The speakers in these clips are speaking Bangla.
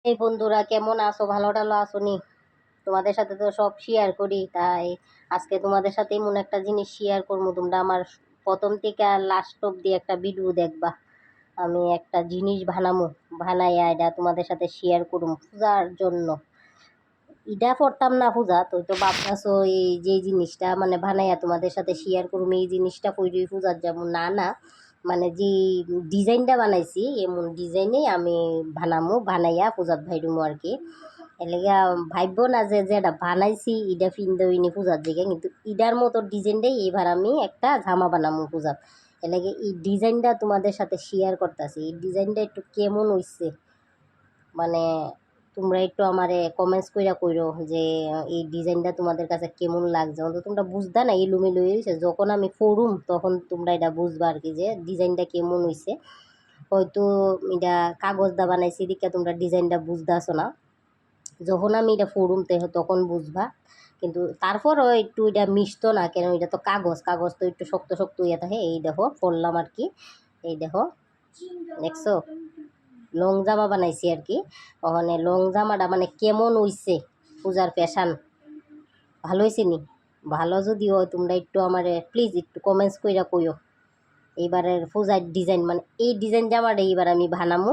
এই বন্ধুরা কেমন আছো? ভালো টালো আছো নি? তোমাদের সাথে তো সব শেয়ার করি, তাই আজকে তোমাদের সাথে এমন একটা জিনিস শেয়ার করবো। তোমরা আমার প্রথম থেকে আর লাস্ট অব্দি একটা ভিডিও দেখবা। আমি একটা জিনিস বানাইয়া এটা তোমাদের সাথে শেয়ার করুম পূজার জন্য। ইটা পড়তাম না পূজা, তো ভাবতেছো এই যে জিনিসটা মানে বানাইয়া তোমাদের সাথে শেয়ার করুম, এই জিনিসটা পড়ি পূজার যেমন না না, মানে যে ডিজাইনটা বানাইছি এমন ডিজাইনেই আমি বানাইয়া পূজাত ভাইরুমো আর কি। এলাকা ভাববো না যে যেটা বানাইছি ইটা ফিন্দইনি পূজার দিকে, কিন্তু ইডার মতো ডিজাইনটাই এবার আমি একটা জামা বানাবো পূজাত। এলাকা এই ডিজাইনটা তোমাদের সাথে শেয়ার করতেছি। এই ডিজাইনটা একটু কেমন হইছে মানে তোমরা একটু আমারে কমেন্টস কইরা কইরো যে এই ডিজাইনটা তোমাদের কাছে কেমন লাগছে। অন্তত তোমরা বুঝবা না এলোমেলো হয়েছে, যখন আমি পড়ুম তখন তোমরা এটা বুঝবা আর কি যে ডিজাইনটা কেমন হয়েছে। হয়তো এটা কাগজ দা বানাইছি দিকে তোমরা ডিজাইনটা বুঝতেছো না, যখন আমি এটা পড়ুম তখন বুঝবা। কিন্তু তারপরও একটু এটা মিশতো না, কেন এটা তো কাগজ, কাগজ তো একটু শক্ত শক্ত ইয়ে থাকে। এই দেখো পড়লাম আর কি, এই দেখো দেখছো লং জামা বানাইছি আর কি। ওখানে লং জামাটা মানে কেমন হইছে পূজার ফ্যাশন, ভালো হয়েছে নি? ভালো যদি হয় তোমরা একটু আমার প্লিজ একটু কমেন্টস কইরা কইও। এইবারের পূজার ডিজাইন মানে এই ডিজাইন জামাটা এইবার আমি বানামো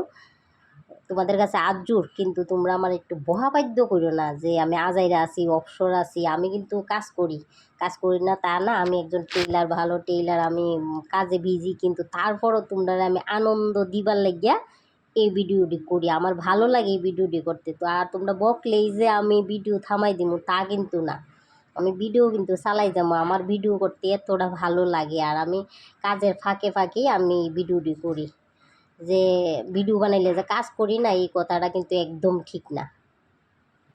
তোমাদের কাছে আজুর। কিন্তু তোমরা আমার একটু বহাবাদ্য করো না যে আমি আজাইরা আছি, অবসর আছি। আমি কিন্তু কাজ করি না তা না, আমি একজন টেইলার, ভালো টেইলার। আমি কাজে বিজি, কিন্তু তারপরও তোমরা আমি আনন্দ দিবার লাগিয়া এই ভিডিওটি করি। আমার ভালো লাগে এই ভিডিওটি করতে। তো আর তোমরা বকলেই যে আমি ভিডিও থামাই দিব তা কিন্তু না, আমি ভিডিও কিন্তু চালাই যাবো। আমার ভিডিও করতে এতটা ভালো লাগে, আর আমি কাজের ফাঁকে ফাঁকেই আমি ভিডিওটি করি। যে ভিডিও বানাইলে যে কাজ করি না, এই কথাটা কিন্তু একদম ঠিক না।